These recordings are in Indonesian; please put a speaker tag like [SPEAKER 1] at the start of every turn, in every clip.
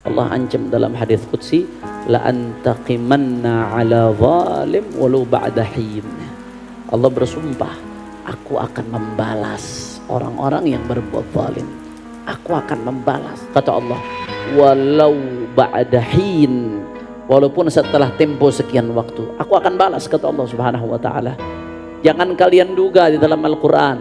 [SPEAKER 1] Allah ancam dalam hadis qudsi, la antaqimanna ala zalim walau ba'da hin. Allah bersumpah, aku akan membalas orang-orang yang berbuat zalim. Aku akan membalas, kata Allah, walau ba'da hin, walaupun setelah tempo sekian waktu, aku akan balas, kata Allah Subhanahu wa taala. Jangan kalian duga di dalam Al-Qur'an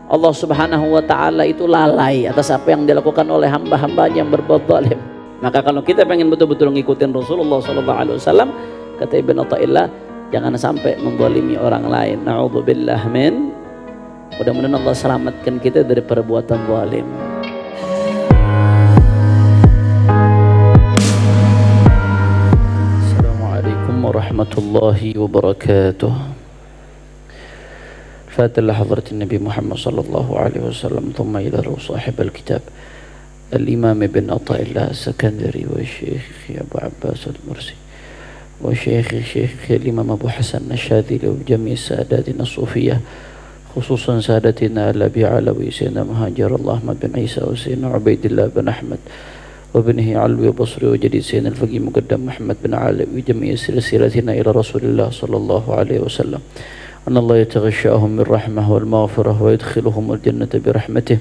[SPEAKER 1] Allah Subhanahu wa taala itu lalai atas apa yang dilakukan oleh hamba-hambanya yang berbuat zalim. Maka kalau kita pengen betul-betul ngikutin Rasulullah SAW, kata Ibn Athaillah, jangan sampai menzalimi orang lain. Na'udzubillah min. Mudah-mudahan Allah selamatkan kita dari perbuatan zalim. Assalamualaikum warahmatullahi wabarakatuh. فات لحضرة النبي محمد صلى الله عليه وسلم ثم إلى صاحب الكتاب الإمام ابن عطاء الله السكندري والشيخ أبو عباس المرسي والشيخ الإمام أبو حسن الشاذلي وجميع ساداتنا الصوفية، خصوصا سادتنا الأبي علوي سيدنا مهاجر الله أحمد بن عيسى وسيدنا عبيد الله بن أحمد وابنه علوي بصري وجديد سيدنا الفقيه مقدم محمد بن علوي وجميع سلسلتنا إلى رسول الله صلى الله عليه وسلم، أن الله يتغشاهم من رحمه والمغفرة ويدخلهم الجنة برحمته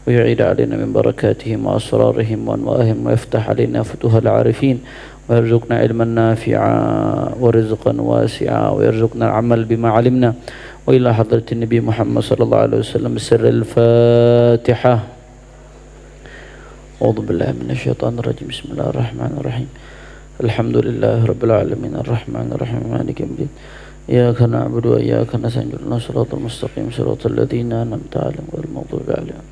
[SPEAKER 1] ويعيد علينا من بركاتهم وأسرارهم وأنواعهم ويفتح علينا فتوح العارفين ويرزقنا علما نافعا ورزقا واسعا ويرزقنا العمل بما علمنا. وإلى حضرة النبي محمد صلى الله عليه وسلم سر الفاتحة. أعوذ بالله من الشيطان الرجيم. بسم الله الرحمن الرحيم. الحمد لله رب العالمين الرحمن الرحيم مالك يوم الدين إياك نعبد وإياك نستعين اهدنا الصراط المستقيم صراط الذين أنعمت عليهم غير المغضوب عليهم.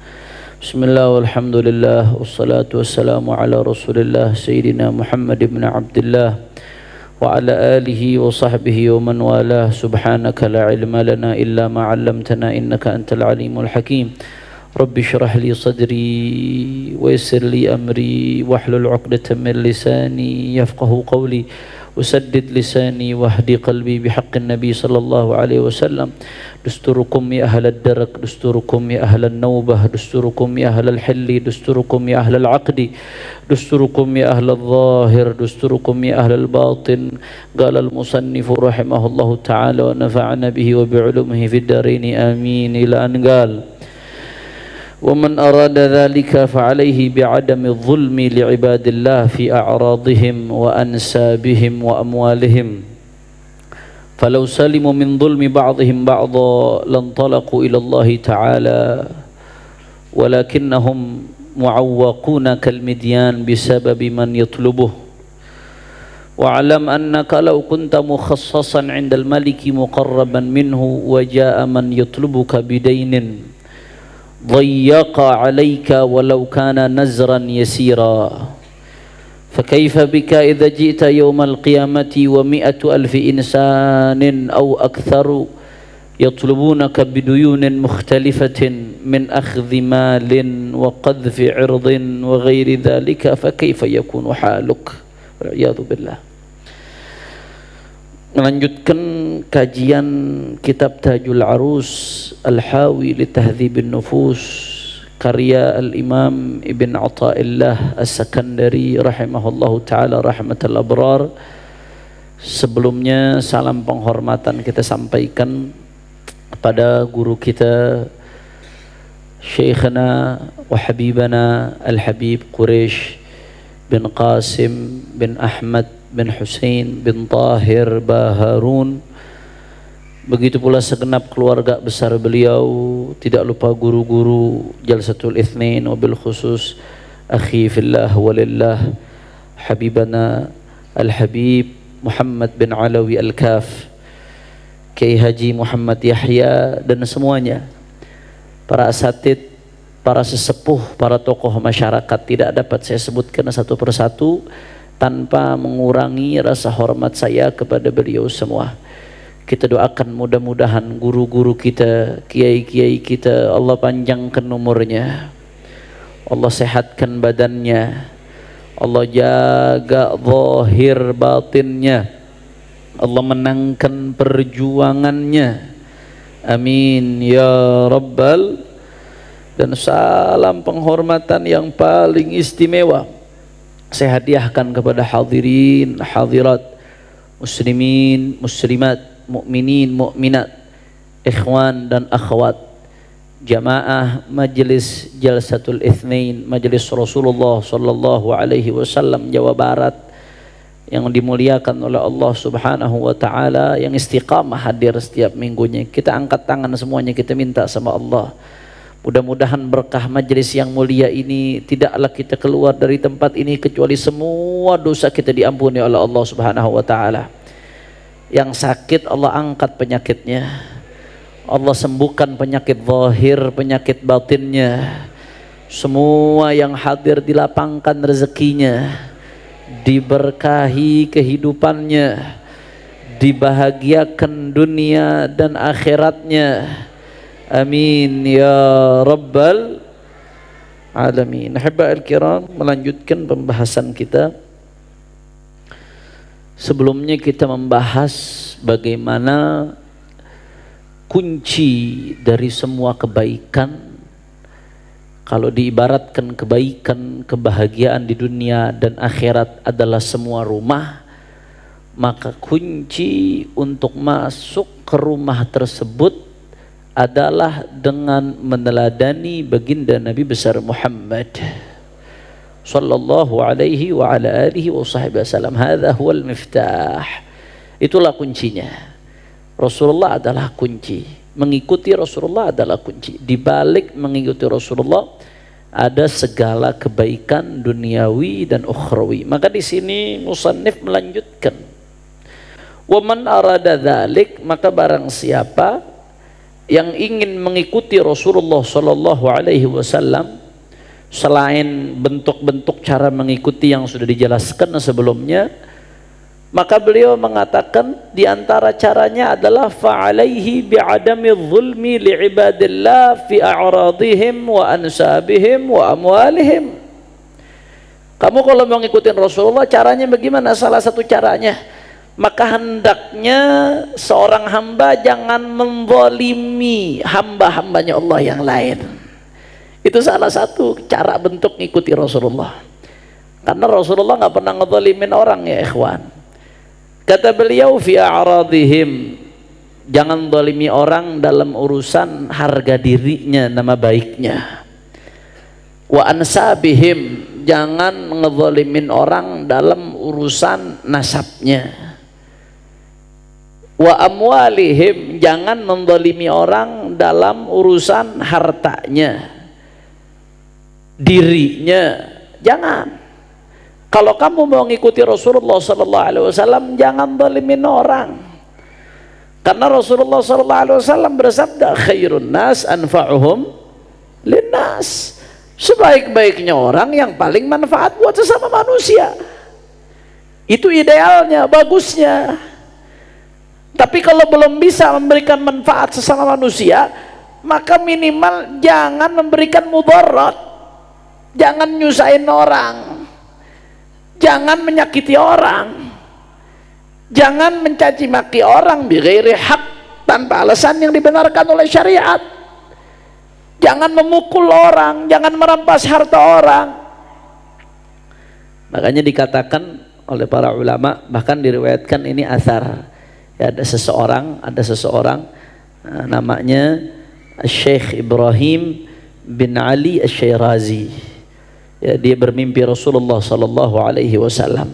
[SPEAKER 1] بسم الله والحمد لله والصلاة والسلام على رسول الله سيدنا محمد بن عبد الله وعلى آله وصحبه ومن والاه. سبحانك لا علم لنا إلا ما علمتنا إنك أنت العليم الحكيم. رب اشرح لي صدري ويسر لي أمري واحلل عقدة من لساني يفقه قولي وسدد لساني واهدي قلبي بحق النبي صلى الله عليه وسلم. دستوركم يا أهل الدرك، دستوركم يا أهل النوبة، دستوركم يا أهل الحل، دستوركم يا أهل العقد، دستوركم يا أهل الظاهر، دستوركم يا أهل الباطن. قال المصنف رحمه الله تعالى ونفعنا به وبعلومه في الدارين آمين، إلى أن قال: ومن أراد ذلك فعليه بعدم الظلم لعباد الله في أعراضهم وأنسابهم وأموالهم، فلو سلموا من ظلم بعضهم بعضا لانطلقوا إلى الله تعالى، ولكنهم معوقون كالمديان بسبب من يطلبه. واعلم أنك لو كنت مخصصا عند الملك مقربا منه وجاء من يطلبك بدين ضيق عليك ولو كان نزرا يسيرا، فكيف بك إذا جئت يوم القيامة و100,000 إنسان أو أكثر يطلبونك بديون مختلفة من أخذ مال وقذف عرض وغير ذلك، فكيف يكون حالك؟ والعياذ بالله. Melanjutkan kajian kitab Tajul Arus Al-Hawi li Tahdhibin Nufus karya Al-Imam Ibn Athaillah As-Sakandari rahimahullahu ta'ala rahmatal abrar. Sebelumnya salam penghormatan kita sampaikan pada guru kita Syekhana wa Habibana Al-Habib Quraish bin Qasim bin Ahmad bin Hussein bin Tahir Baharun, begitu pula segenap keluarga besar beliau, tidak lupa guru-guru Jalsatul Itsnain, wabil khusus akhi fillah walillah Habibana Al-Habib Muhammad bin Alawi Al-Kaf, Kiai Haji Muhammad Yahya, dan semuanya para asatid, para sesepuh, para tokoh masyarakat. Tidak dapat saya sebutkan satu persatu tanpa mengurangi rasa hormat saya kepada beliau semua. Kita doakan mudah-mudahan guru-guru kita, kiai-kiai kita, Allah panjangkan umurnya, Allah sehatkan badannya, Allah jaga zahir batinnya, Allah menangkan perjuangannya. Amin ya Rabbal. Dan salam penghormatan yang paling istimewa saya hadiahkan kepada hadirin, hadirat, muslimin, muslimat, mukminin, mukminat, ikhwan dan akhwat, jamaah Majelis Jalsatul Itsnain, Majelis Rasulullah sallallahu alaihi wasallam Jawa Barat yang dimuliakan oleh Allah Subhanahu wa taala, yang istiqamah hadir setiap minggunya. Kita angkat tangan semuanya, kita minta sama Allah, mudah-mudahan berkah majelis yang mulia ini tidaklah kita keluar dari tempat ini kecuali semua dosa kita diampuni oleh Allah Subhanahu wa taala. Yang sakit Allah angkat penyakitnya, Allah sembuhkan penyakit zahir, penyakit batinnya. Semua yang hadir dilapangkan rezekinya, diberkahi kehidupannya, dibahagiakan dunia dan akhiratnya. Amin ya rabbal alamin. Ahibba'il kiram, melanjutkan pembahasan kita. Sebelumnya kita membahas bagaimana kunci dari semua kebaikan. Kalau diibaratkan kebaikan, kebahagiaan di dunia dan akhirat adalah semua rumah, maka kunci untuk masuk ke rumah tersebut adalah dengan meneladani baginda Nabi besar Muhammad sallallahu alaihi wa ala alihi wa sahbihi wasallam. Hadza huwal miftah. Itulah kuncinya. Rasulullah adalah kunci. Mengikuti Rasulullah adalah kunci. Di balik mengikuti Rasulullah ada segala kebaikan duniawi dan ukhrawi. Maka di sini musannif melanjutkan, wa man arada dzalik, maka barang siapa yang ingin mengikuti Rasulullah sallallahu alaihi wasallam selain bentuk-bentuk cara mengikuti yang sudah dijelaskan sebelumnya, maka beliau mengatakan di antara caranya adalah fa'alaihi bi'adami zulmi li'ibadillah fi a'radihim wa ansabihim wa amwalihim. Kamu kalau mau ngikutin Rasulullah caranya bagaimana? Salah satu caranya, maka hendaknya seorang hamba jangan menzalimi hamba-hambanya Allah yang lain. Itu salah satu cara bentuk ngikuti Rasulullah. Karena Rasulullah nggak pernah ngezalimin orang ya ikhwan. Kata beliau fi a'radihim, jangan zalimi orang dalam urusan harga dirinya, nama baiknya. Wa ansabihim, jangan ngezalimin orang dalam urusan nasabnya. Wa amwalihim, jangan menzalimi orang dalam urusan hartanya, dirinya jangan. Kalau kamu mau mengikuti Rasulullah sallallahu alaihi wasallam, jangan zalimin orang. Karena Rasulullah sallallahu alaihi wasallam bersabda, khairun nas anfa'uhum linnas. Sebaik-baiknya orang yang paling manfaat buat sesama manusia. Itu idealnya, bagusnya. Tapi kalau belum bisa memberikan manfaat sesama manusia, maka minimal jangan memberikan mudarat. Jangan nyusahin orang. Jangan menyakiti orang. Jangan mencaci maki orang bighairi hak, tanpa alasan yang dibenarkan oleh syariat. Jangan memukul orang, jangan merampas harta orang. Makanya dikatakan oleh para ulama, bahkan diriwayatkan ini asar. Ya, ada seseorang namanya Syekh Ibrahim bin Ali Asy-Syairazi. Ya, dia bermimpi Rasulullah sallallahu alaihi wasallam.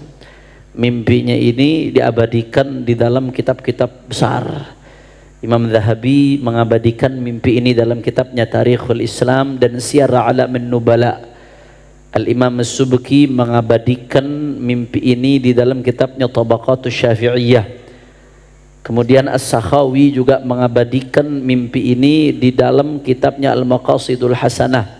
[SPEAKER 1] Mimpinya ini diabadikan di dalam kitab-kitab besar. Imam Zahabi mengabadikan mimpi ini dalam kitabnya Tarikhul Islam dan Siyar A'lamin Nubala. Al-Imam As-Subki mengabadikan mimpi ini di dalam kitabnya Tabaqatus Syafi'iyah. Kemudian As-Sakhawi juga mengabadikan mimpi ini di dalam kitabnya Al-Maqasidul Hasanah.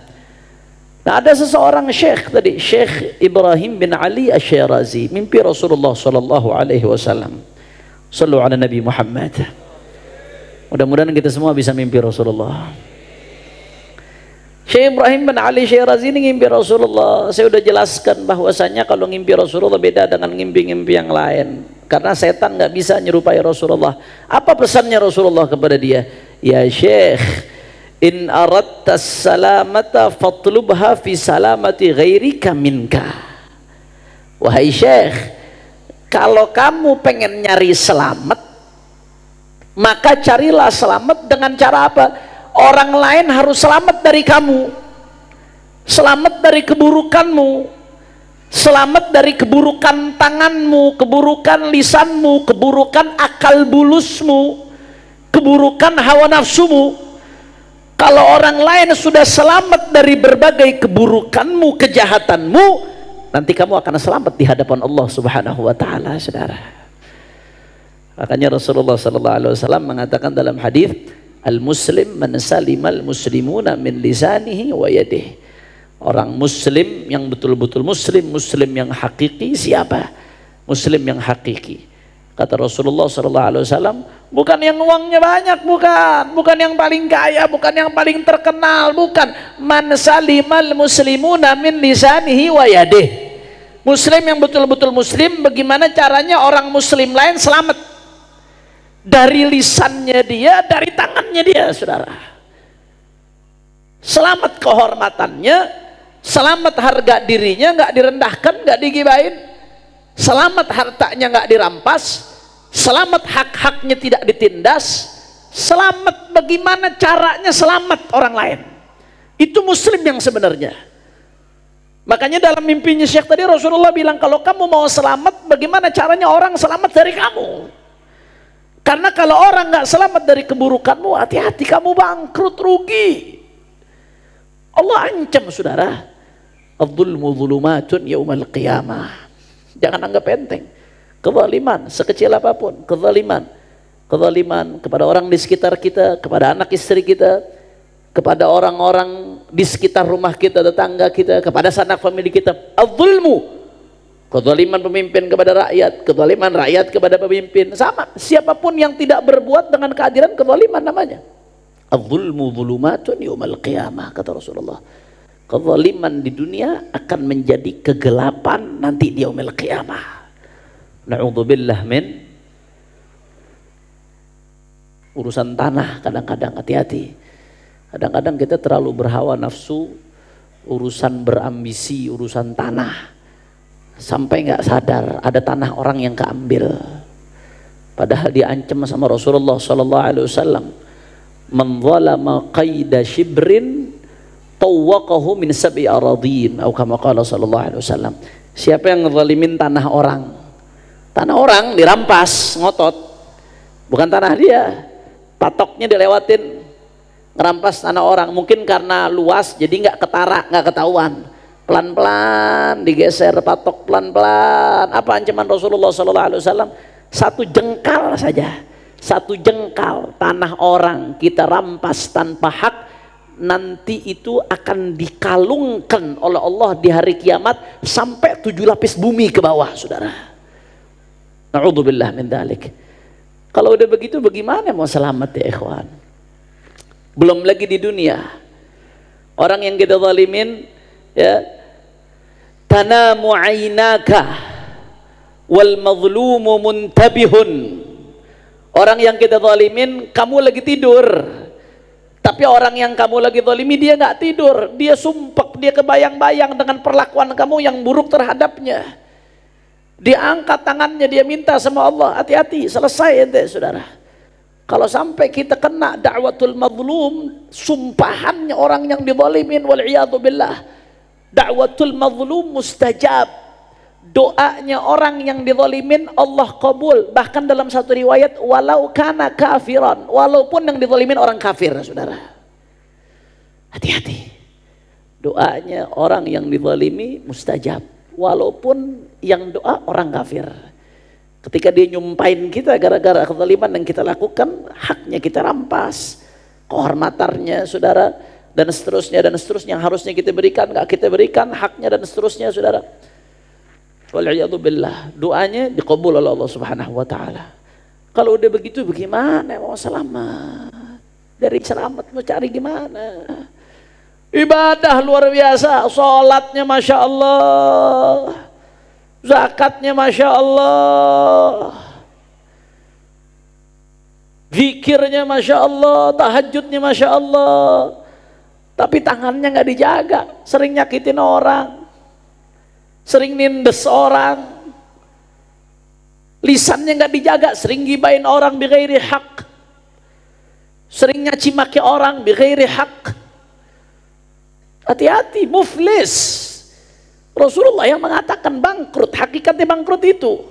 [SPEAKER 1] Nah, ada seseorang syekh tadi, Syekh Ibrahim bin Ali Asy-Syairazi, mimpi Rasulullah sallallahu alaihi wasallam. Shallu ala Nabi Muhammad. Mudah-mudahan kita semua bisa mimpi Rasulullah. Syekh Ibrahim bin Ali Asy-Syairazi ini ngimpi Rasulullah. Saya sudah jelaskan bahwasanya kalau ngimpi Rasulullah beda dengan ngimpi-ngimpi yang lain. Karena setan nggak bisa nyerupai Rasulullah. Apa pesannya Rasulullah kepada dia? Ya Syekh, in aradta salamata fatlubha fi salamati ghairika minka. Wahai Syekh, kalau kamu pengen nyari selamat, maka carilah selamat dengan cara apa? Orang lain harus selamat dari kamu, selamat dari keburukanmu, selamat dari keburukan tanganmu, keburukan lisanmu, keburukan akal bulusmu, keburukan hawa nafsumu. Kalau orang lain sudah selamat dari berbagai keburukanmu, kejahatanmu, nanti kamu akan selamat di hadapan Allah Subhanahu wa taala, Saudara. Makanya Rasulullah sallallahu alaihi wasallam mengatakan dalam hadis, al-muslim man salimal muslimuna min lisanihi wa yadihi. Orang muslim yang betul-betul muslim, muslim yang hakiki siapa? Muslim yang hakiki. Kata Rasulullah sallallahu alaihi wasallam, bukan yang uangnya banyak, bukan yang paling kaya, bukan yang paling terkenal, bukan. Man salimal muslimuna min lisanihi wa yadihi. Muslim yang betul-betul muslim, bagaimana caranya orang muslim lain selamat dari lisannya dia, dari tangannya dia, Saudara. Selamat kehormatannya, selamat harga dirinya, nggak direndahkan, nggak digibain, selamat hartanya nggak dirampas, selamat hak-haknya tidak ditindas, selamat bagaimana caranya selamat orang lain. Itu muslim yang sebenarnya. Makanya dalam mimpinya Syekh tadi Rasulullah bilang, kalau kamu mau selamat, bagaimana caranya orang selamat dari kamu? Karena kalau orang nggak selamat dari keburukanmu, hati-hati, kamu bangkrut, rugi. Allah ancam, Saudara. Adz-dzulmu dzulumatun yaumal qiyamah. Jangan anggap enteng. Kezaliman sekecil apapun, kezaliman kepada orang di sekitar kita, kepada anak istri kita, kepada orang-orang di sekitar rumah kita, tetangga kita, kepada sanak famili kita. Adz-dzulmu, kezaliman pemimpin kepada rakyat, kezaliman rakyat kepada pemimpin, sama. Siapapun yang tidak berbuat dengan keadilan, kezaliman namanya. Adz-dzulmu dzulumatun yaumal qiyamah, kata Rasulullah. Kezaliman di dunia akan menjadi kegelapan nanti di yaumil qiyamah. Na'udzubillah min. Urusan tanah kadang-kadang, hati-hati. Kadang-kadang kita terlalu berhawa nafsu, urusan berambisi, urusan tanah, sampai nggak sadar ada tanah orang yang keambil. Padahal diancam sama Rasulullah sallallahu alaihi wasallam, man zalama qaida shibrin tawwaqahu min sab'i aradin, atau kama qala sallallahu alaihi wasallam. Siapa yang ngezalimin tanah orang dirampas, ngotot, bukan tanah dia, patoknya dilewatin, ngerampas tanah orang. Mungkin karena luas jadi nggak ketara, nggak ketahuan, pelan-pelan digeser patok, pelan-pelan. Apa ancaman Rasulullah SAW? Satu jengkal saja, satu jengkal tanah orang kita rampas tanpa hak, nanti itu akan dikalungkan oleh Allah di hari kiamat sampai 7 lapis bumi ke bawah, Saudara. Na'udzubillah min dzalik. Kalau udah begitu bagaimana mau selamat ya ikhwan? Belum lagi di dunia, orang yang kita zalimin, ya, tanamu ainaka wal mazlumu muntabihun. Orang yang kita zalimin, kamu lagi tidur, tapi orang yang kamu lagi zalimi dia nggak tidur, dia sumpek, dia kebayang-bayang dengan perlakuan kamu yang buruk terhadapnya. Dia angkat tangannya, dia minta sama Allah. Hati-hati, selesai ente, Saudara. Kalau sampai kita kena da'watul mazlum, sumpahannya orang yang dizalimin, wal'iyadu billah, da'watul mazlum mustajab. Doanya orang yang dizalimin Allah kabul. Bahkan dalam satu riwayat, walau kana kafiran, walaupun yang dizalimin orang kafir, Saudara. Hati-hati, doanya orang yang dizalimi mustajab, walaupun yang doa orang kafir. Ketika dia nyumpain kita gara-gara kezaliman yang kita lakukan, haknya kita rampas, kehormatannya, Saudara, dan seterusnya yang harusnya kita berikan nggak kita berikan, haknya dan seterusnya, Saudara. Wal'iyadu billah, doanya dikabul oleh Allah Subhanahu wa taala. Kalau udah begitu bagaimana mau selamat? Dari selamat mau cari gimana? Ibadah luar biasa, sholatnya Masya Allah, zakatnya Masya Allah, zikirnya Masya Allah, tahajudnya Masya Allah, tapi tangannya nggak dijaga, sering nyakitin orang, sering nindes orang, lisannya nggak dijaga, sering gibain orang bighairi hak, sering nyaci maki orang bighairi hak. Hati-hati, muflis. Rasulullah yang mengatakan bangkrut, hakikatnya bangkrut itu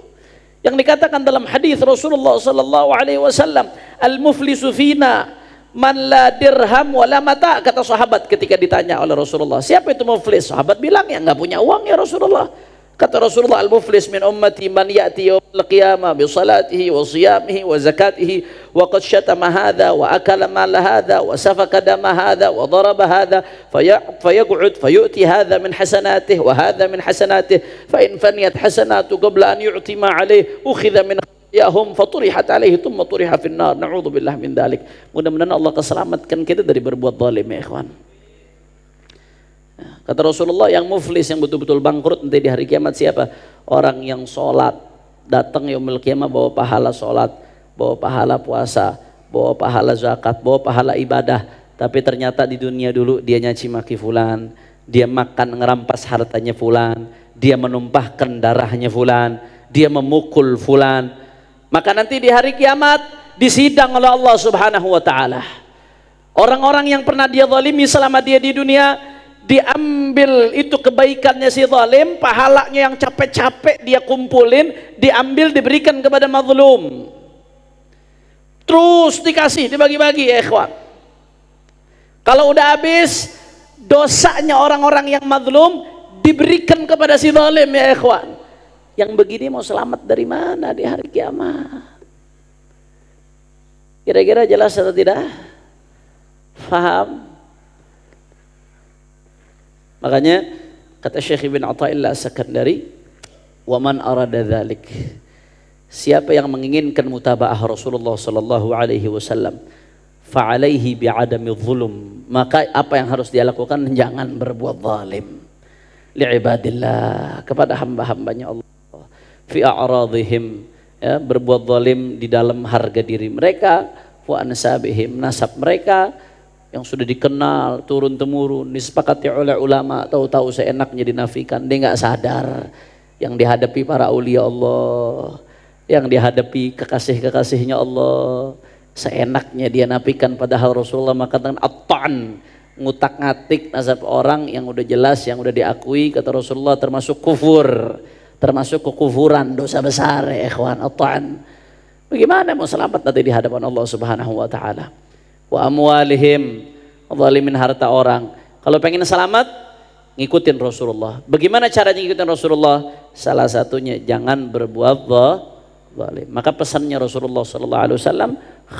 [SPEAKER 1] yang dikatakan dalam hadis Rasulullah sallallahu alaihi wasallam, al-muflisu fina man la dirham wala mata. Kata sahabat ketika ditanya oleh Rasulullah, siapa itu muflis? Sahabat bilang, ya nggak punya uang ya Rasulullah. Kata Rasulullah, al-muflis min ummati man ya'ti yawmal qiyamah bi salatihi wa siyamihi wa zakatihi wa qad syatama hadha wa akala mala hadha wa safaka dama hadha wa daraba hadha fayaq'ud fayu'ti hadha min hasanatihi wa hadha min hasanatihi fa in faniyat hasanatu qabla an yu'ti ma alayhi ukhidha min yahum faturihat alaihi thumma turiha finnar. Na'udzubillah min dzalik. Mudah-mudahan Allah keselamatkan kita dari berbuat zalim ya ikhwan. Kata Rasulullah, yang muflis, yang betul-betul bangkrut nanti di hari kiamat siapa? Orang yang sholat, datang yaumul kiamah bawa pahala sholat, bawa pahala puasa, bawa pahala zakat, bawa pahala ibadah, tapi ternyata di dunia dulu dia nyaci maki fulan, dia makan ngerampas hartanya fulan, dia menumpahkan darahnya fulan, dia memukul fulan. Maka nanti di hari kiamat disidang oleh Allah Subhanahu wa taala. Orang-orang yang pernah dia zalimi selama dia di dunia, diambil itu kebaikannya si zalim, pahalanya yang capek-capek dia kumpulin, diambil diberikan kepada mazlum, terus dikasih, dibagi-bagi ya ikhwan. Kalau udah habis, dosanya orang-orang yang mazlum diberikan kepada si zalim ya ikhwan. Yang begini mau selamat dari mana di hari kiamat? Kira-kira jelas atau tidak? Faham? Makanya kata Syekh Ibn Athaillah As-Sakandari, wa man arada dzalik, siapa yang menginginkan mutaba'ah Rasulullah sallallahu alaihi wasallam, fa alaihi bi adami dzulm, maka apa yang harus dia lakukan? Jangan berbuat zalim li ibadillah, kepada hamba-hambanya Allah, fi a'radhihim, ya, berbuat zalim di dalam harga diri mereka, wa ansabihim, nasab mereka yang sudah dikenal turun temurun, disepakati oleh ulama, tahu-tahu seenaknya dinafikan, dia nggak sadar yang dihadapi para aulia Allah, yang dihadapi kekasih-kekasihnya Allah, seenaknya dia nafikan, padahal Rasulullah mengatakan at-ta'n, ngutak-ngatik nasab orang yang udah jelas, yang udah diakui, kata Rasulullah termasuk kufur, termasuk kekufuran, dosa besar ya ikhwan, at-ta'n. Bagaimana mau selamat nanti di hadapan Allah Subhanahu wa taala? Wa amwalihim, zalimin harta orang. Kalau pengen selamat, ngikutin Rasulullah. Bagaimana caranya ngikutin Rasulullah? Salah satunya jangan berbuat zalim. Maka pesannya Rasulullah sallallahu alaihi wasallam,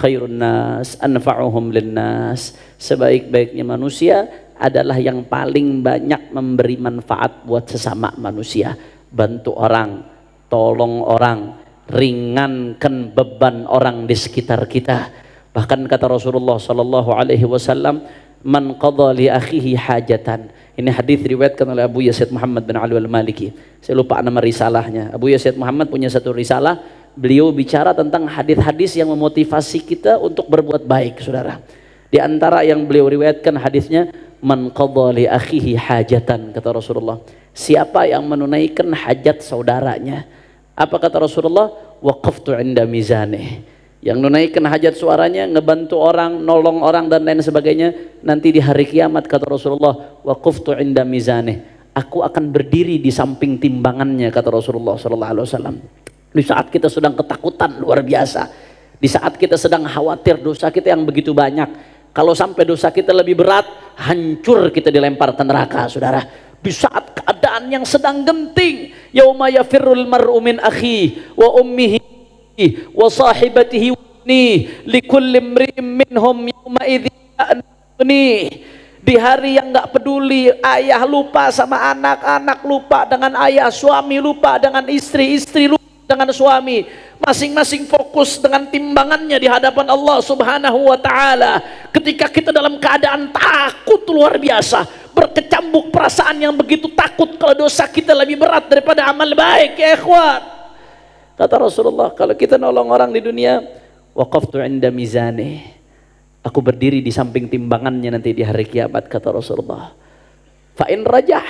[SPEAKER 1] khairun nas anfa'uhum linnas, sebaik-baiknya manusia adalah yang paling banyak memberi manfaat buat sesama manusia. Bantu orang, tolong orang, ringankan beban orang di sekitar kita. Bahkan kata Rasulullah sallallahu alaihi wasallam, man qadha li akhihi hajatan. Ini hadis diriwayatkan oleh Abu Yazid Muhammad bin Ali al-Maliki. Saya lupa nama risalahnya. Abu Yazid Muhammad punya satu risalah, beliau bicara tentang hadis-hadis yang memotivasi kita untuk berbuat baik, Saudara. Di antara yang beliau riwayatkan hadisnya, man qadha li akhihi hajatan, kata Rasulullah. Siapa yang menunaikan hajat saudaranya? Apa kata Rasulullah? Waqaftu 'inda mizanih. Yang menunaikan hajat suaranya, ngebantu orang, nolong orang dan lain sebagainya, nanti di hari kiamat kata Rasulullah, waqaftu 'inda mizanih, aku akan berdiri di samping timbangannya, kata Rasulullah sallallahu alaihi wasallam. Di saat kita sedang ketakutan luar biasa, di saat kita sedang khawatir dosa kita yang begitu banyak, kalau sampai dosa kita lebih berat, hancur kita dilempar ke neraka, Saudara. Di saat keadaan yang sedang genting, yauma yafirrul mar'u min akhi wa ummihi wa sahibatihi ni likulli imri'in minhum yawma idzin, di hari yang nggak peduli, ayah lupa sama anak, anak lupa dengan ayah, suami lupa dengan istri, istri lupa dengan suami, masing-masing fokus dengan timbangannya di hadapan Allah Subhanahu wa taala. Ketika kita dalam keadaan takut luar biasa, berkecambuk perasaan yang begitu takut kalau dosa kita lebih berat daripada amal baik ya ikhwan. Kata Rasulullah, kalau kita nolong orang di dunia, waqaftu 'inda mizanih, aku berdiri di samping timbangannya nanti di hari kiamat, kata Rasulullah. Fa in rajah,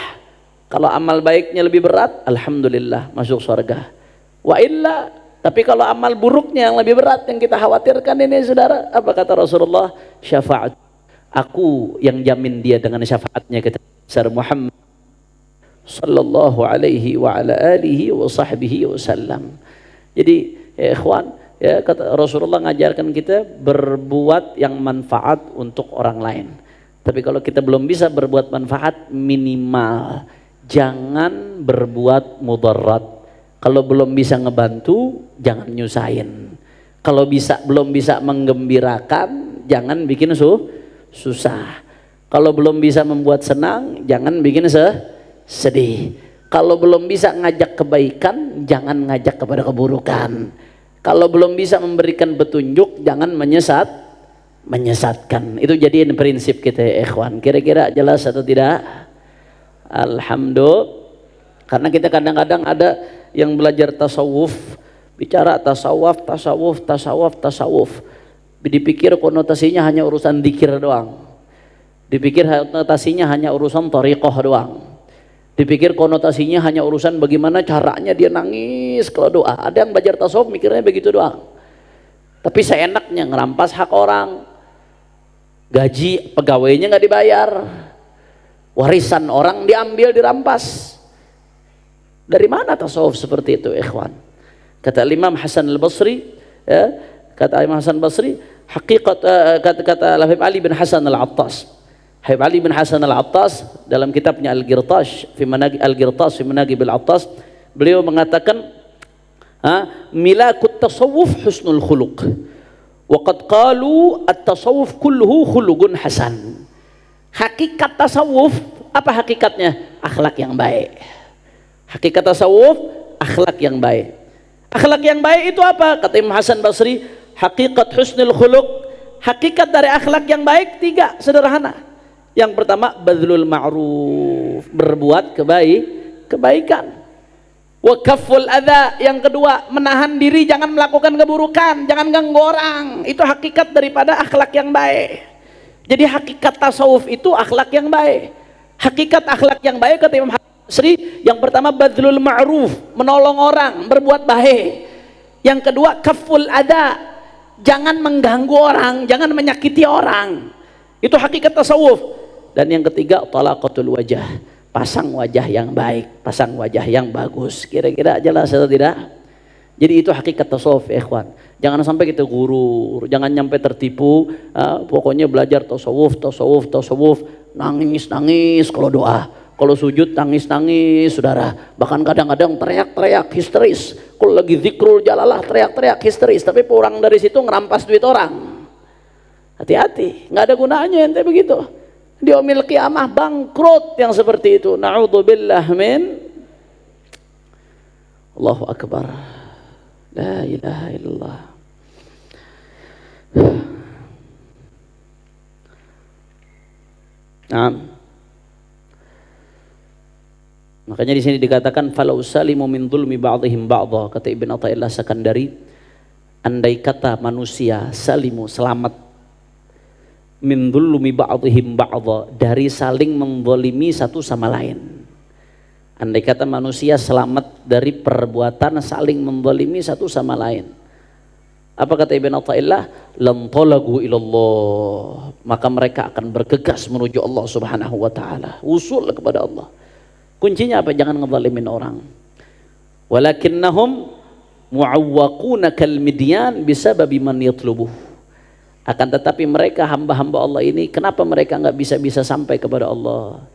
[SPEAKER 1] Kalau amal baiknya lebih berat, alhamdulillah masuk surga. Wa illa, tapi kalau amal buruknya yang lebih berat yang kita khawatirkan ini saudara, apa kata Rasulullah? Syafaat. Aku yang jamin dia dengan syafaatnya kata Muhammad sallallahu alaihi wa ala alihi wa sahbihi wasallam. Jadi ya ikhwan, ya kata Rasulullah ngajarkan kita berbuat yang manfaat untuk orang lain. Tapi kalau kita belum bisa berbuat manfaat, minimal jangan berbuat mudarat. Kalau belum bisa ngebantu, jangan nyusahin. Kalau belum bisa menggembirakan, jangan bikin susah. Kalau belum bisa membuat senang, jangan bikin sedih. Kalau belum bisa ngajak kebaikan, jangan ngajak kepada keburukan. Kalau belum bisa memberikan petunjuk, jangan menyesatkan. Itu jadiin prinsip kita ya ikhwan. Kira-kira jelas atau tidak? Alhamdulillah. Karena kita kadang-kadang ada yang belajar tasawuf, bicara tasawuf, dipikir konotasinya hanya urusan dzikir doang, dipikir konotasinya hanya urusan thariqah doang, dipikir konotasinya hanya urusan bagaimana caranya dia nangis kalau doa. Ada yang belajar tasawuf mikirnya begitu doang, tapi seenaknya ngerampas hak orang, gaji pegawainya nggak dibayar, warisan orang diambil dirampas. Dari mana tasawuf seperti itu ikhwan? Kata Imam Hasan al-Basri, ya, kata Imam Hasan al-Basri, hakikat kata Habib Ali bin Hasan al-Attas. Habib Ali bin Hasan al-Attas dalam kitabnya Al-Ghirtash fi Manaqib al-Attas, beliau mengatakan, milakut tasawuf husnul khuluq. Wa qad qalu at-tasawuf kulluhu khuluqun hasan. Hakikat tasawuf, apa hakikatnya? Akhlak yang baik. Hakikat tasawuf, akhlak yang baik. Akhlak yang baik itu apa? Kata Imam Hasan Basri, hakikat husnul khuluq. Hakikat dari akhlak yang baik 3, sederhana. Yang pertama, badlul ma'ruf, berbuat kebaikan. Wa kafful adza, yang kedua, menahan diri jangan melakukan keburukan, jangan ganggu orang. Itu hakikat daripada akhlak yang baik. Jadi hakikat tasawuf itu akhlak yang baik. Hakikat akhlak yang baik kata Imam Basri, yang pertama badlul ma'ruf, menolong orang, berbuat baik. Yang kedua kaful adza, jangan mengganggu orang, jangan menyakiti orang. Itu hakikat tasawuf. Dan yang ketiga talaqatul wajah, pasang wajah yang baik, pasang wajah yang bagus. Kira-kira jelas atau tidak? Jadi itu hakikat tasawuf ya ikhwan. Jangan sampai kita gurur, jangan sampai tertipu. Pokoknya belajar tasawuf, nangis kalau doa. Kalau sujud nangis-nangis saudara, bahkan kadang-kadang teriak-teriak histeris. Kalau lagi zikrul jalalah teriak-teriak histeris, tapi pulang dari situ ngerampas duit orang. Hati-hati, nggak ada gunanya ente begitu. Di yaumil qiyamah bangkrut yang seperti itu. Na'udzubillah min. Allahu akbar. La ilaha illallah. Naam. Makanya di sini dikatakan falau salimu min dzulmi ba'dihim ba'dha, kata Ibn Athaillah Sakandari, andai kata manusia salimu, selamat, min dzulmi ba'dihim ba'dha, dari saling menzalimi satu sama lain. Andai kata manusia selamat dari perbuatan saling menzalimi satu sama lain. Apa kata Ibn Athaillah? Lam talagu ilallah, maka mereka akan bergegas menuju Allah Subhanahu wa taala, usul kepada Allah. Kuncinya apa? Jangan ngezalimin orang. Walakinnahum mu'awwaquna kal midyan bisababi man yatlubuh. Akan tetapi mereka hamba-hamba Allah ini, kenapa mereka nggak bisa sampai kepada Allah?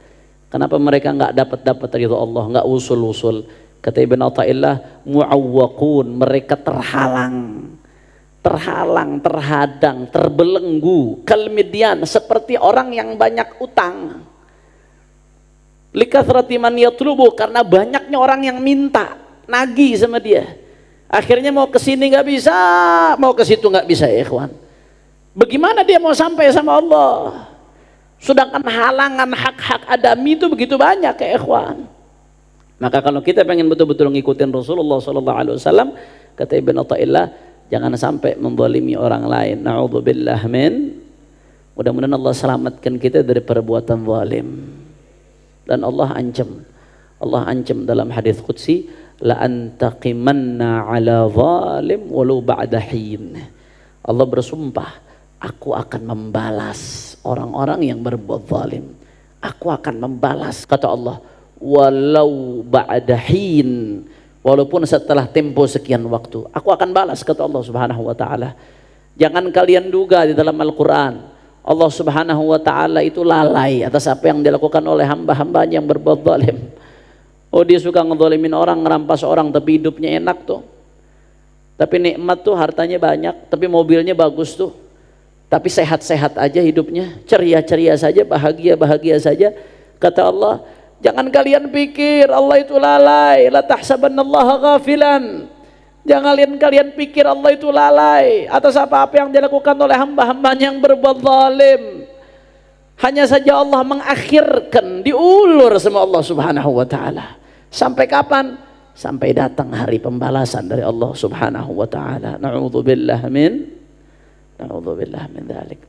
[SPEAKER 1] Kenapa mereka nggak dapat ridha Allah, nggak usul-usul? Kata Ibn Athaillah, mu'awwaqun, mereka terhalang, terhadang, terbelenggu, kal midyan, seperti orang yang banyak utang. Likathrati man yatlubu, karena banyaknya orang yang minta, nagih sama dia. Akhirnya mau ke sini nggak bisa, mau ke situ nggak bisa ya ikhwan. Bagaimana dia mau sampai sama Allah? Sedangkan halangan hak-hak adami itu begitu banyak ya ikhwan. Maka kalau kita pengen betul-betul ngikutin Rasulullah SAW, kata Ibn Athaillah, jangan sampai menzalimi orang lain. Na'udzubillah min. Mudah-mudahan Allah selamatkan kita dari perbuatan zalim. Dan Allah ancam, Allah ancam dalam hadis qudsi, la antaqimanna ala zalim walau ba'da hin. Allah bersumpah, aku akan membalas orang-orang yang berbuat zalim. Aku akan membalas, kata Allah, walau ba'da hin, walaupun setelah tempo sekian waktu, aku akan balas, kata Allah Subhanahu wa taala. Jangan kalian duga di dalam Al-Qur'an Allah Subhanahu wa taala itu lalai atas apa yang dilakukan oleh hamba-hambanya yang berbuat zalim. Oh, dia suka ngezalimin orang, ngerampas orang, tapi hidupnya enak tuh. Tapi nikmat tuh, hartanya banyak, tapi mobilnya bagus tuh. Tapi sehat-sehat aja hidupnya, ceria-ceria saja, bahagia-bahagia saja. Kata Allah, jangan kalian pikir Allah itu lalai, la tahsabannallaha ghafilan. Jangan kalian pikir Allah itu lalai atas apa-apa yang dilakukan oleh hamba-hambanya yang berbuat zalim. Hanya saja Allah mengakhirkan, diulur sama Allah Subhanahu wa taala. Sampai kapan? Sampai datang hari pembalasan dari Allah Subhanahu wa taala. Na'udzubillah min dzalik.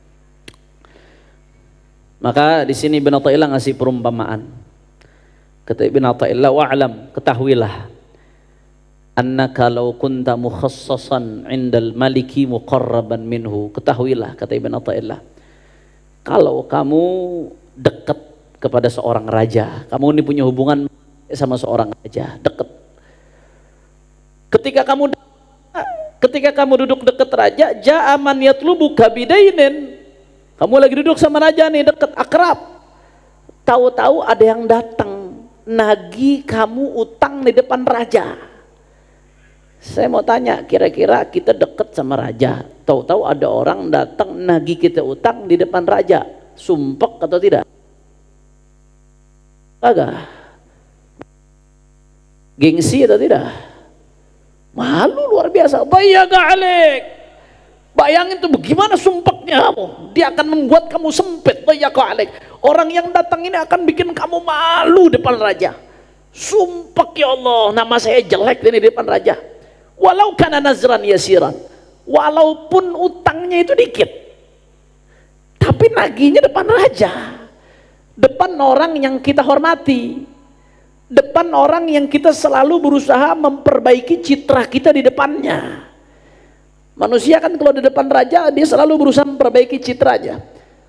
[SPEAKER 1] Maka di sini Ibnu Athaillah ngasih perumpamaan. Kata Ibnu Athaillah, wa'lam, ketahuilah, annaka law kunta mukhassasan 'indal maliki muqarraban minhu. Ketahuilah, kata Ibnu Athaillah, kalau kamu dekat kepada seorang raja, kamu ini punya hubungan sama seorang raja, dekat. Ketika kamu duduk dekat raja, ja'a man yatlubuka bidainin. Kamu lagi duduk sama raja nih, dekat, akrab. Tahu-tahu ada yang datang nagih kamu utang di depan raja. Saya mau tanya, kira-kira kita dekat sama raja, tahu-tahu ada orang datang nagih kita utang di depan raja, sumpek atau tidak? Agak gengsi atau tidak? Malu luar biasa. Bayyaga alik. Bayangin tuh bagaimana sumpeknya kamu. Dia akan membuat kamu sempit. Bayyaga alik. Orang yang datang ini akan bikin kamu malu depan raja. Sumpek, ya Allah, nama saya jelek ini di depan raja. Walau kana nazran yasiran, walaupun utangnya itu dikit, tapi nagihnya depan raja, depan orang yang kita hormati, depan orang yang kita selalu berusaha memperbaiki citra kita di depannya. Manusia kan kalau di depan raja dia selalu berusaha memperbaiki citranya.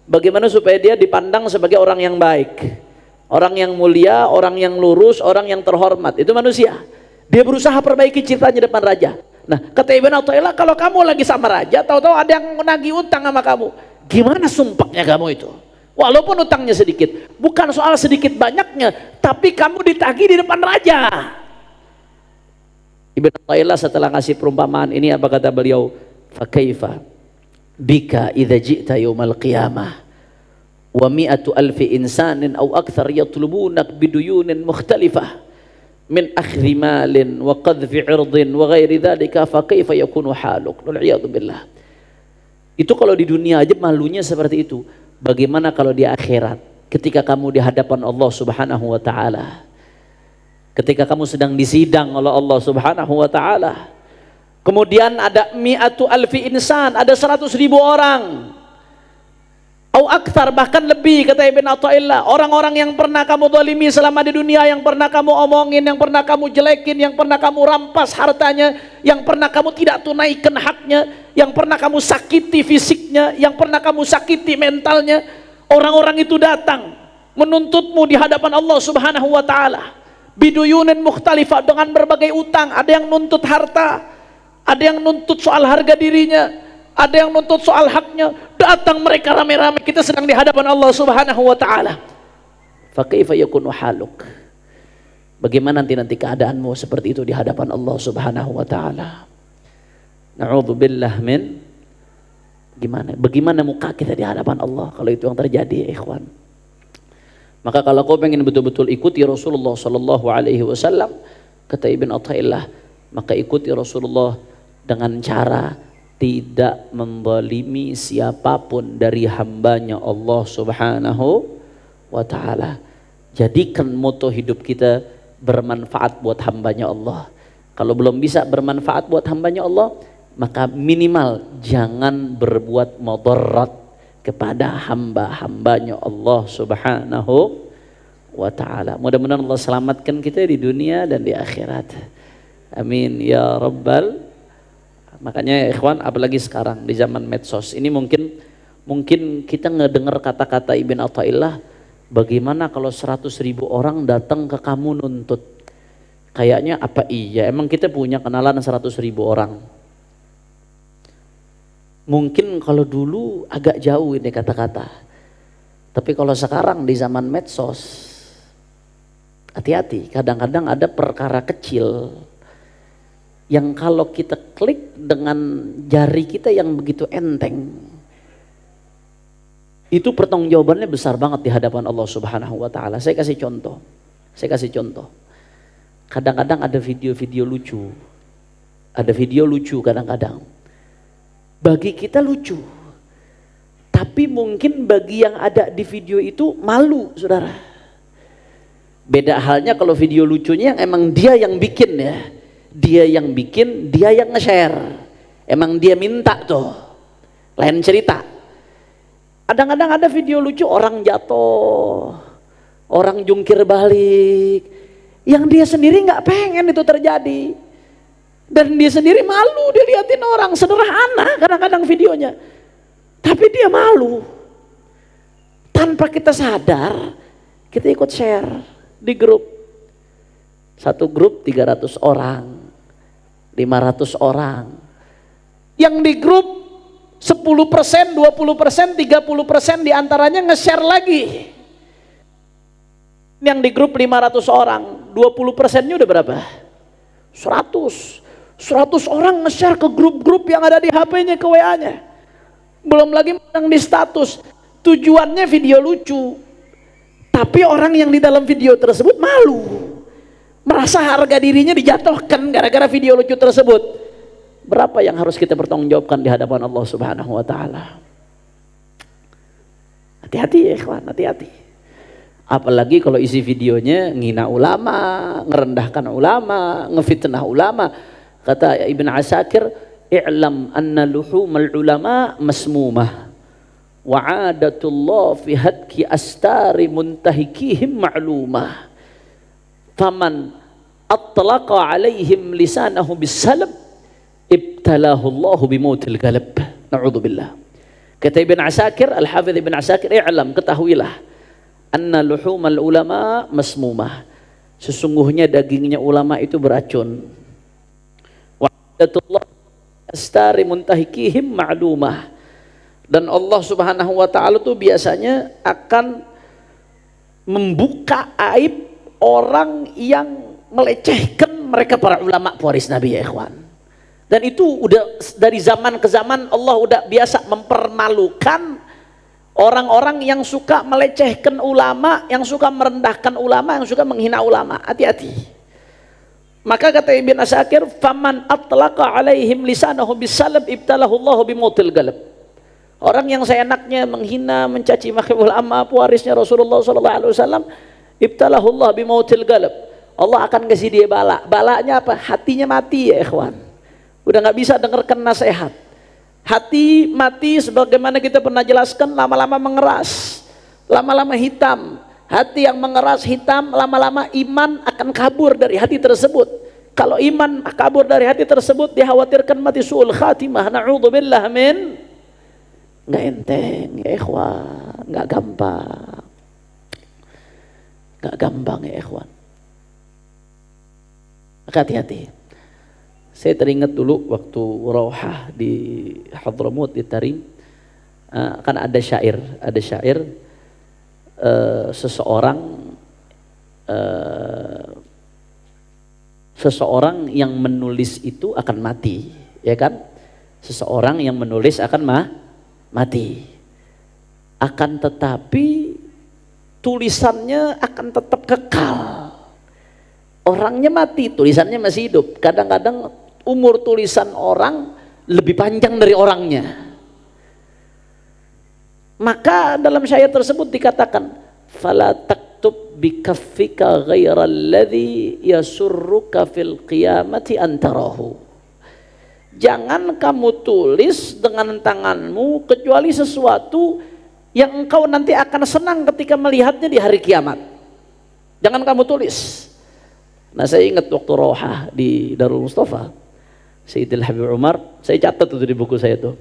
[SPEAKER 1] Bagaimana supaya dia dipandang sebagai orang yang baik, orang yang mulia, orang yang lurus, orang yang terhormat. Itu manusia. Dia berusaha perbaiki cintanya depan raja. Nah, kata Ibnu Athaillah, kalau kamu lagi sama raja, tahu-tahu ada yang nagih utang sama kamu, gimana sumpahnya kamu itu? Walaupun utangnya sedikit, bukan soal sedikit banyaknya, tapi kamu ditagih di depan raja. Ibnu Athaillah setelah ngasih perumpamaan ini, apa kata beliau? Fa kaifa bika idza ji'ta yaumal qiyamah wa mi'atu alfi insanin aw akthar yatlubunak biduyunin mukhtalifah min akhri malin wa qadhfi 'irdin wa ghairi dzalika, fa kaifa yakunu haluk. Wal iyadu billah. Itu kalau di dunia aja malunya seperti itu, bagaimana kalau di akhirat ketika kamu di hadapan Allah Subhanahu wa taala, ketika kamu sedang disidang oleh Allah Subhanahu wa taala, kemudian ada mi'atu alfi insan, ada 100.000 orang, au akthar, bahkan lebih, kata Ibnu Athaillah, orang-orang yang pernah kamu zalimi selama di dunia, yang pernah kamu omongin, yang pernah kamu jelekin, yang pernah kamu rampas hartanya, yang pernah kamu tidak tunaikan haknya, yang pernah kamu sakiti fisiknya, yang pernah kamu sakiti mentalnya. Orang-orang itu datang menuntutmu di hadapan Allah Subhanahu wa taala biduyunin mukhtalifah, dengan berbagai utang. Ada yang nuntut harta, ada yang nuntut soal harga dirinya, ada yang nuntut soal haknya. Datang mereka rame-rame, kita sedang di hadapan Allah Subhanahu wa taala. Fa kaifa yakunu haluk? Bagaimana nanti keadaanmu seperti itu di hadapan Allah Subhanahu wa taala? Na'udzubillah min, bagaimana muka kita di hadapan Allah kalau itu yang terjadi, ya ikhwan. Maka kalau kau pengen betul-betul ikuti Rasulullah sallallahu alaihi wasallam, kata Ibnu Athaillah, maka ikuti Rasulullah dengan cara tidak menzalimi siapapun dari hambanya Allah Subhanahu wa ta'ala. Jadikan moto hidup kita bermanfaat buat hambanya Allah. Kalau belum bisa bermanfaat buat hambanya Allah, maka minimal jangan berbuat mudarat kepada hamba-hambanya Allah Subhanahu wa ta'ala. Mudah-mudahan Allah selamatkan kita di dunia dan di akhirat. Amin ya rabbal. Makanya ikhwan, apalagi sekarang di zaman medsos ini, mungkin kita ngedengar kata-kata Ibn Athaillah, bagaimana kalau 100.000 orang datang ke kamu nuntut? Kayaknya apa iya emang kita punya kenalan 100.000 orang? Mungkin kalau dulu agak jauh ini kata-kata, tapi kalau sekarang di zaman medsos, hati-hati, kadang-kadang ada perkara kecil yang kalau kita klik dengan jari kita yang begitu enteng, itu pertanggungjawabannya besar banget di hadapan Allah Subhanahu wa taala. Saya kasih contoh. Kadang-kadang ada video-video lucu. Ada video lucu kadang-kadang. Bagi kita lucu. Tapi mungkin bagi yang ada di video itu malu, Saudara. Beda halnya kalau video lucunya yang emang dia yang bikin ya. Dia yang bikin, dia yang nge-share. Emang dia minta tuh. Lain cerita. Kadang-kadang ada video lucu orang jatuh, orang jungkir balik, yang dia sendiri nggak pengen itu terjadi, dan dia sendiri malu dilihatin orang. Sederhana kadang-kadang videonya, tapi dia malu. Tanpa kita sadar, kita ikut share di grup. Satu grup 300 orang, 500 orang, yang di grup 10%, 20%, 30% diantaranya nge-share lagi. Yang di grup 500 orang, 20%-nya udah berapa? 100 orang nge-share ke grup-grup yang ada di HP-nya, ke WA-nya. Belum lagi yang di status. Tujuannya video lucu. Tapi orang yang di dalam video tersebut malu. Merasa harga dirinya dijatuhkan gara-gara video lucu tersebut. Berapa yang harus kita pertanggungjawabkan di hadapan Allah Subhanahu wa taala? Hati-hati ya ikhwan, hati-hati. Apalagi kalau isi videonya ngina ulama, ngerendahkan ulama, ngefitnah ulama. Kata Ibn Asakir, "I'lam anna luhumal ulama masmumah wa 'adatullah fi hadki astari muntahikihim ma'lumah. Faman atlaqa 'alaihim lisanahu bis-salab ibtalahu Allahu bimautil galab." Na'udzubillah. Kata Ibn Asakir, Al-Hafidh Ibn Asakir, "I'lam, ketahuilah, anna luhumal ulama masmumah, sesungguhnya dagingnya ulama itu beracun. Wa adatullah astari muntahikihim ma'lumah, dan Allah Subhanahu wa taala tuh biasanya akan membuka aib orang yang melecehkan mereka para ulama pewaris Nabi ya ikhwan. Dan itu udah dari zaman ke zaman Allah udah biasa mempermalukan orang-orang yang suka melecehkan ulama, yang suka merendahkan ulama, yang suka menghina ulama. Hati-hati. Maka kata Ibn Asakir, "Faman atlaqa 'alaihim lisanahu bisalab ibtalahu Allahu bimautil galab." Orang yang seenaknya menghina, mencaci maki ulama pewarisnya Rasulullah sallallahu alaihi wasallam, ibtalahu Allah bimautil galab. Allah akan kasih dia bala. Balanya apa? Hatinya mati ya ikhwan. Udah nggak bisa dengarkan nasihat. Hati mati sebagaimana kita pernah jelaskan, lama-lama mengeras, lama-lama hitam. Hati yang mengeras hitam, lama-lama iman akan kabur dari hati tersebut. Kalau iman kabur dari hati tersebut, dikhawatirkan mati su'ul khatimah. Na'udzubillah min. Nggak enteng ya ikhwan, nggak gampang. Nggak gampang ya ikhwan. Maka hati-hati. Saya teringat dulu waktu Rauhah di Hadramut di Tarim, kan ada syair, seseorang yang menulis itu akan mati, ya kan? Seseorang yang menulis akan mati, akan tetapi tulisannya akan tetap kekal. Orangnya mati, tulisannya masih hidup. Kadang-kadang umur tulisan orang lebih panjang dari orangnya. Maka dalam syair tersebut dikatakan, "Fala taktub bikaffika ghairal ladzi yasurruka fil qiyamati antarahu." Jangan kamu tulis dengan tanganmu kecuali sesuatu yang engkau nanti akan senang ketika melihatnya di hari kiamat. jangan kamu tulis. Nah saya ingat waktu Roha di Darul Mustafa, Sayyidil Habib Umar, saya catat itu di buku saya tuh.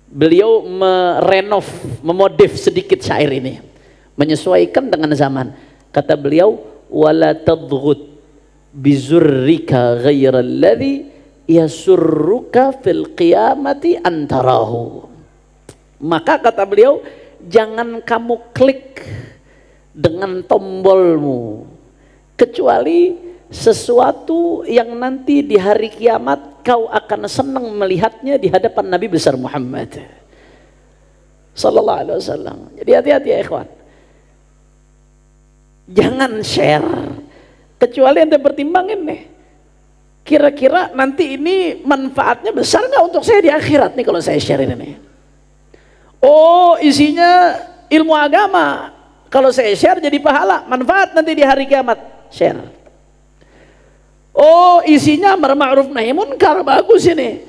[SPEAKER 1] Beliau merenov, memodif sedikit syair ini, menyesuaikan dengan zaman. Kata beliau, wala tadghut bizurrika ghairal ladzi yasurruka fil qiyamati antarahu. Maka kata beliau, jangan kamu klik dengan tombolmu kecuali sesuatu yang nanti di hari kiamat kau akan senang melihatnya di hadapan Nabi besar Muhammad sallallahu alaihi wasallam. Jadi hati-hati ya ikhwan, jangan share kecuali ente pertimbangin nih, kira-kira nanti ini manfaatnya besar nggak untuk saya di akhirat nih kalau saya share ini nih. Oh isinya ilmu agama, kalau saya share jadi pahala, manfaat nanti di hari kiamat, share. Oh isinya amar ma'ruf nahi munkar, bagus ini.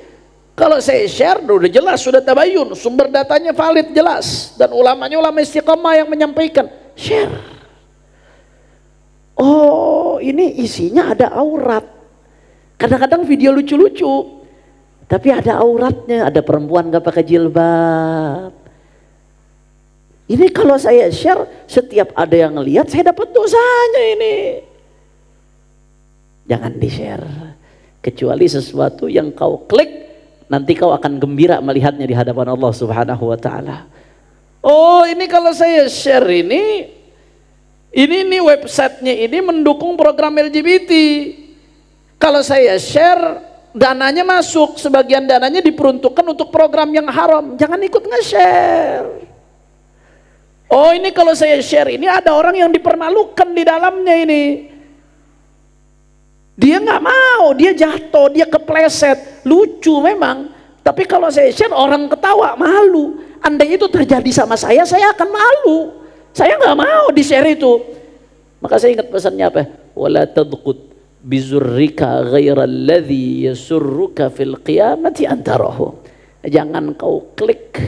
[SPEAKER 1] Kalau saya share udah jelas, sudah tabayun, sumber datanya valid jelas, dan ulamanya ulama istiqamah yang menyampaikan, share. Oh ini isinya ada aurat, kadang-kadang video lucu-lucu tapi ada auratnya, ada perempuan gak pakai jilbab. Ini kalau saya share, setiap ada yang lihat saya dapat dosanya ini. Jangan di-share kecuali sesuatu yang kau klik nanti kau akan gembira melihatnya di hadapan Allah Subhanahu wa taala. Oh, ini kalau saya share ini websitenya ini mendukung program LGBT. Kalau saya share, dananya masuk, sebagian dananya diperuntukkan untuk program yang haram. Jangan ikut nge-share. Oh, ini kalau saya share ini ada orang yang dipermalukan di dalamnya ini. Dia nggak mau, dia jatuh, dia kepleset, lucu memang. Tapi kalau saya share orang ketawa, malu. Andai itu terjadi sama saya akan malu. Saya nggak mau di share itu. Maka saya ingat pesannya apa? Wala tadqut bizurrika ghairal ladzi yasurruka fil qiyamati antarahu. Jangan kau klik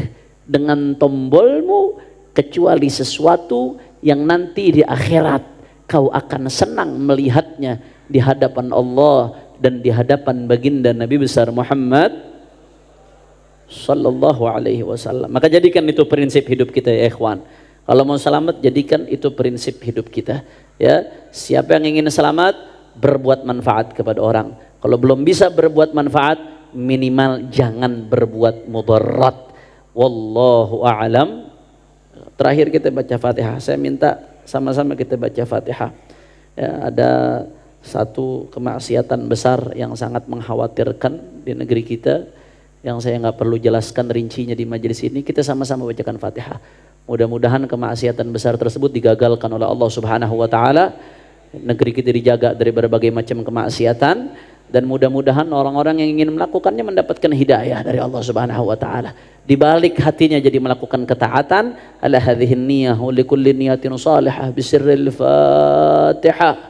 [SPEAKER 1] dengan tombolmu kecuali sesuatu yang nanti di akhirat kau akan senang melihatnya di hadapan Allah dan di hadapan baginda Nabi besar Muhammad sallallahu alaihi wasallam. Maka jadikan itu prinsip hidup kita ya ikhwan. Kalau mau selamat, jadikan itu prinsip hidup kita ya. Siapa yang ingin selamat, berbuat manfaat kepada orang. Kalau belum bisa berbuat manfaat, minimal jangan berbuat mudarat. Wallahu a'lam. Terakhir kita baca Fatihah. Saya minta sama-sama kita baca Fatihah ya. Ada satu kemaksiatan besar yang sangat mengkhawatirkan di negeri kita, yang saya nggak perlu jelaskan rincinya di majelis ini. Kita sama-sama bacakan Fatihah. Mudah-mudahan kemaksiatan besar tersebut digagalkan oleh Allah Subhanahu wa taala. Negeri kita dijaga dari berbagai macam kemaksiatan, dan mudah-mudahan orang-orang yang ingin melakukannya mendapatkan hidayah dari Allah Subhanahu wa taala. Di balik hatinya jadi melakukan ketaatan. Ala hadhihi niyyah li kulli niyatin salihah bisirril Fatihah.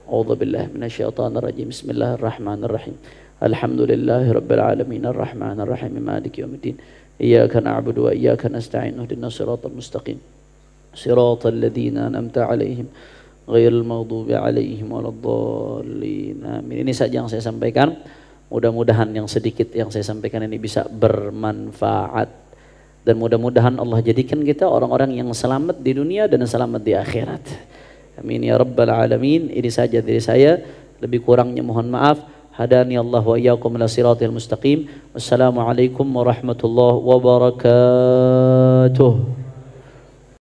[SPEAKER 1] A'udzu billahi minasyaitonir rajim. Bismillahirrahmanirrahim. Alhamdulillahirabbil alamin arrahmanir rahim maliki yaumiddin. Iyyaka na'budu wa iyyaka nasta'in. Ihdinas siratal mustaqim. Siratal ladzina an'amta 'alaihim ghairil maghdubi 'alaihim waladdallin. Amin. Ini saja yang saya sampaikan. Mudah-mudahan yang sedikit yang saya sampaikan ini bisa bermanfaat, dan mudah-mudahan Allah jadikan kita orang-orang yang selamat di dunia dan selamat di akhirat. Amin ya rabbal alamin. Ini saja dari saya, lebih kurangnya mohon maaf. Hadani Allah wa iyyakum ila siratil mustaqim. Wassalamualaikum warahmatullahi wabarakatuh.